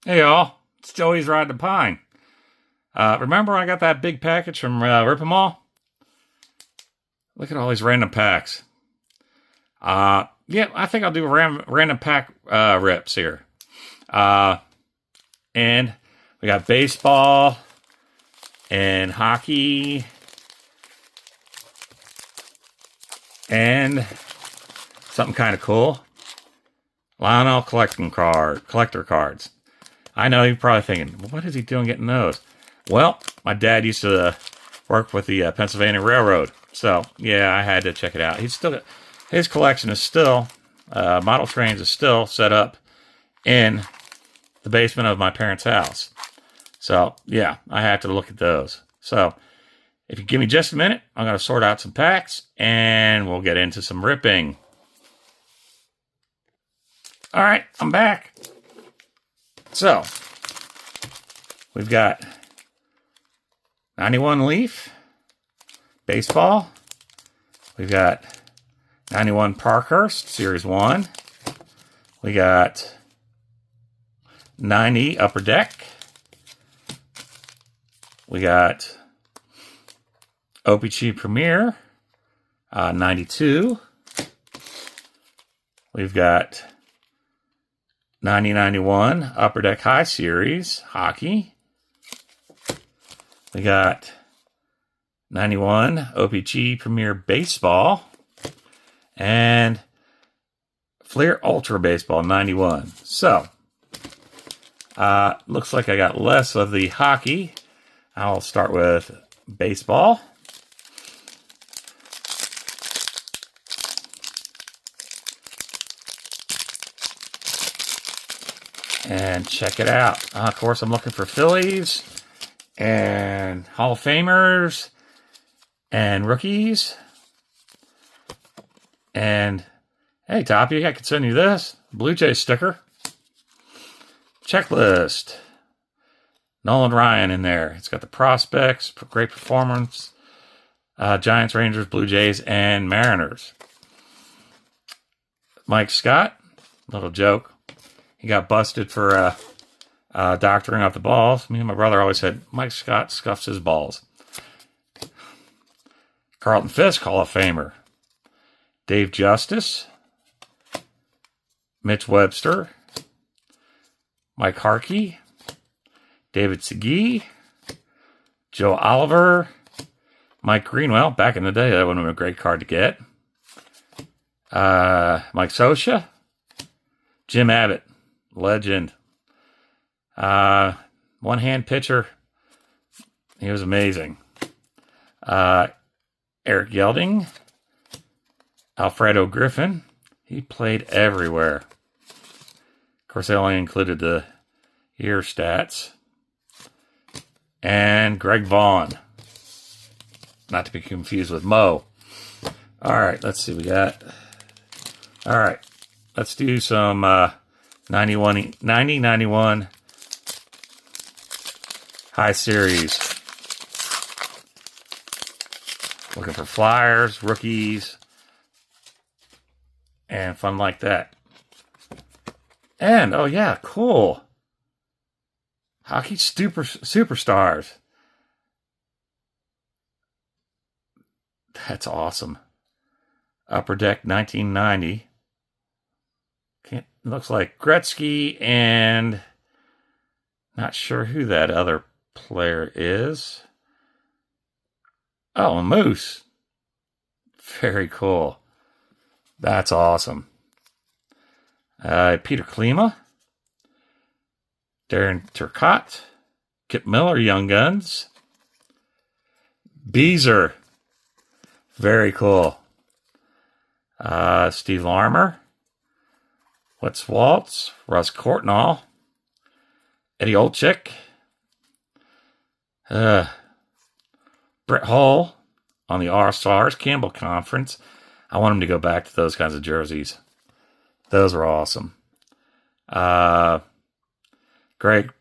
Hey y'all, it's Joey's Ride to Pine. Remember I got that big package from Rip 'em All? Look at all these random packs. Yeah, I think I'll do random pack rips here. And we got baseball and hockey and something kind of cool. Lionel collector cards. I know you're probably thinking, what is he doing getting those? Well, my dad used to work with the Pennsylvania Railroad. So, yeah, I had to check it out. His collection is still, model trains is still set up in the basement of my parents' house. So, yeah, I have to look at those. So, if you give me just a minute, I'm going to sort out some packs and we'll get into some ripping. All right, I'm back. So, we've got 91 Leaf, baseball. We've got 91 Parkhurst, Series 1. We got 90 Upper Deck. We got CHEE Premier, 92. We've got 90-91 Upper Deck High Series, hockey. We got 91 CHEE Premier Baseball. And Fleer Ultra Baseball, 91. So, looks like I got less of the hockey. I'll start with baseball. And check it out. Of course, I'm looking for Phillies and Hall of Famers and rookies. And hey, Toppy, I could send you this Blue Jays sticker. Checklist. Nolan Ryan in there. It's got the prospects, great performance. Giants, Rangers, Blue Jays, and Mariners. Mike Scott. Little joke. He got busted for doctoring up the balls. Me and my brother always said, Mike Scott scuffs his balls. Carlton Fisk, Hall of Famer. Dave Justice. Mitch Webster. Mike Harkey. David Segui. Joe Oliver. Mike Greenwell. Back in the day, that would have been a great card to get. Mike Scioscia. Jim Abbott. Legend. One-hand pitcher. He was amazing. Eric Yelding. Alfredo Griffin. He played everywhere. Of course, they only included the year stats. And Greg Vaughn. Not to be confused with Mo. All right, let's see. We got... All right. Let's do some 90-91 High Series. Looking for flyers, rookies, and fun like that. And, oh yeah, cool. Hockey Superstars. That's awesome. Upper Deck 1990. Looks like Gretzky and not sure who that other player is. Oh, a Moose. Very cool. That's awesome. Peter Klima. Darren Turcotte. Kip Miller, Young Guns. Beezer. Very cool. Steve Larmer. What's Waltz? Russ Courtnall. Eddie Olczyk. Brett Hull on the All-Stars Campbell Conference. I want him to go back to those kinds of jerseys. Those were awesome. Greg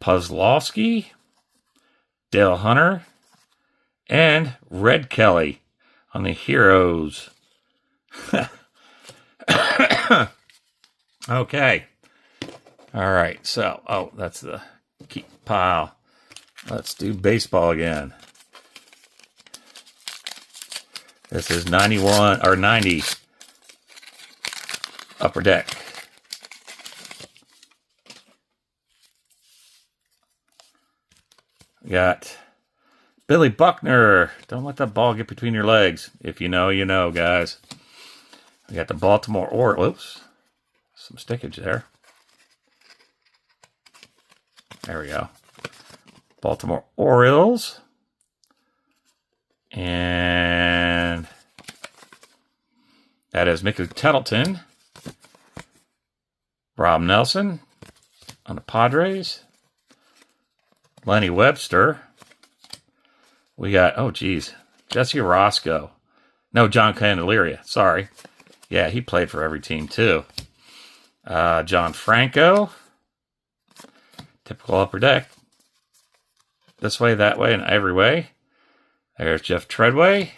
Puslowski. Dale Hunter. And Red Kelly on the Heroes. Okay. All right, so, that's the keep pile. Let's do baseball again. This is 91 or 90 Upper Deck. We got Billy Buckner. Don't let that ball get between your legs. If you know, you know, guys. We got the Baltimore Orioles. Oops. Some stickage there. There we go. Baltimore Orioles. And that is Mickey Tettleton. Rob Nelson on the Padres. Lenny Webster. We got, Jesse Roscoe. No, John Candelaria. Sorry. Yeah, he played for every team, too. John Franco. Typical Upper Deck. This way, that way, and every way. There's Jeff Treadway.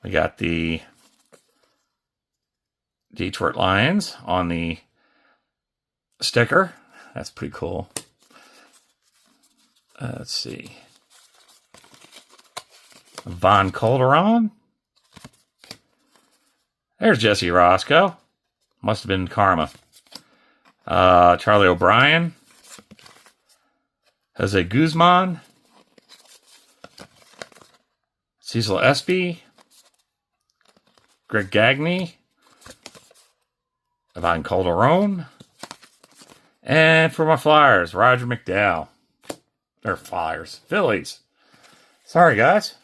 We got the Detroit Lions on the sticker. That's pretty cool. Let's see. Von Calderon. There's Jesse Roscoe. Must have been Karma. Charlie O'Brien. Jose Guzman. Cecil Espy. Greg Gagne. Von Calderon. And for my Flyers, Roger McDowell. Or Flyers. Phillies. Sorry, guys.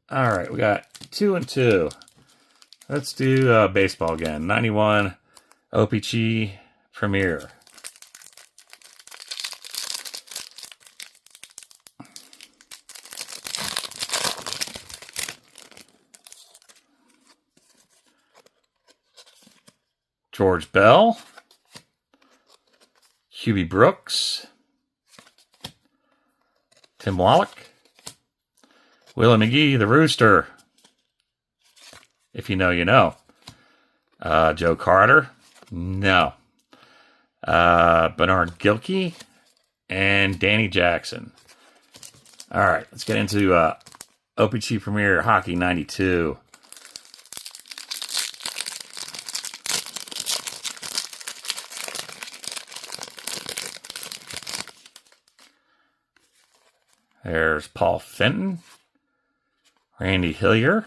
All right, we got 2 and 2. Let's do baseball again. 91 OPC Premier. George Bell. Hubie Brooks. Tim Wallach. Willie McGee, the Rooster. If you know, you know. Joe Carter. No. Bernard Gilkey. And Danny Jackson. All right, let's get into OPC Premier Hockey 92. There's Paul Fenton. Randy Hillier.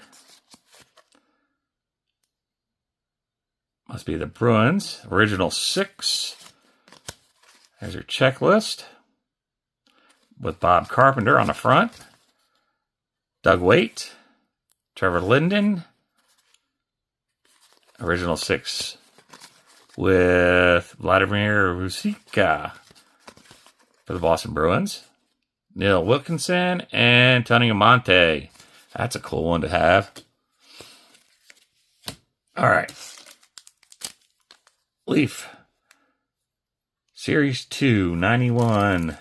Must be the Bruins. Original 6. There's your checklist. With Bob Carpenter on the front. Doug Waite. Trevor Linden. Original 6. With Vladimir Rusika. For the Boston Bruins. Neil Wilkinson and Tony Amonte. That's a cool one to have. All right. Leaf. Series 2, 91.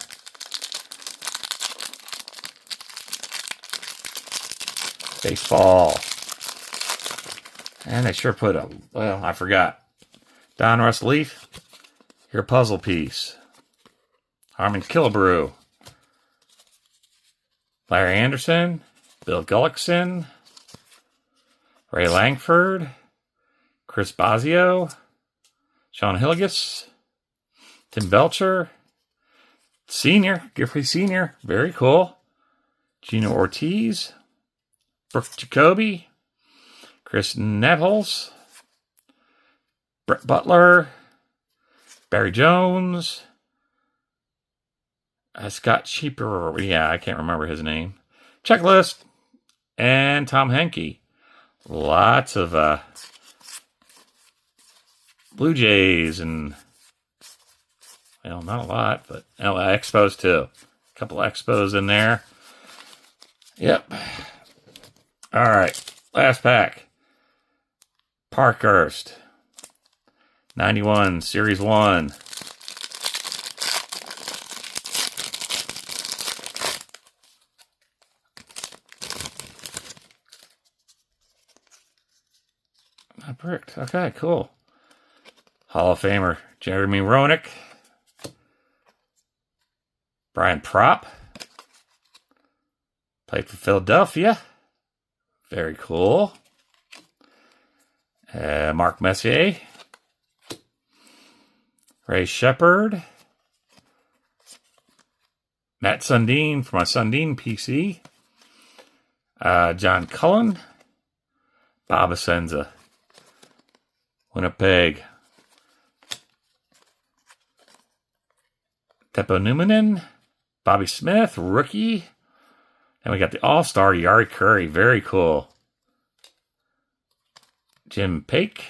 Baseball. And they sure put I forgot. Don Russ Leaf. Your puzzle piece. Harmon Killebrew. Larry Anderson, Bill Gullickson, Ray Langford, Chris Bosio, Sean Hilligus, Tim Belcher, Senior, Giffrey Senior, very cool, Gino Ortiz, Brooke Jacoby, Chris Nevels, Brett Butler, Barry Jones, Scott Cheaper, I can't remember his name. Checklist. And Tom Henke. Lots of Blue Jays and, not a lot, but Expos too. A couple of Expos in there. Yep. All right. Last pack. Parkhurst. 91, Series 1. Bricked. Okay, cool. Hall of Famer Jeremy Roenick. Brian Propp. Played for Philadelphia. Very cool. Mark Messier. Ray Shepard. Matt Sundin for my Sundin PC. John Cullen. Bob Asenza. Winnipeg. Teppo Numminen. Bobby Smith, rookie. And we got the All-Star Yari Curry. Very cool. Jim Pake.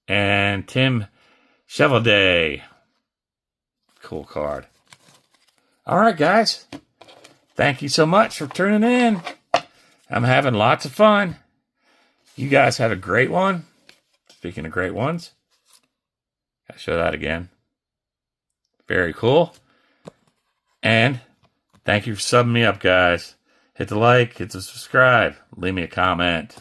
And Tim Chevalier. Cool card. All right, guys. Thank you so much for tuning in. I'm having lots of fun. You guys have a great one. Speaking of great ones. I'll show that again. Very cool. And thank you for subbing me up, guys. Hit the like, hit the subscribe, leave me a comment.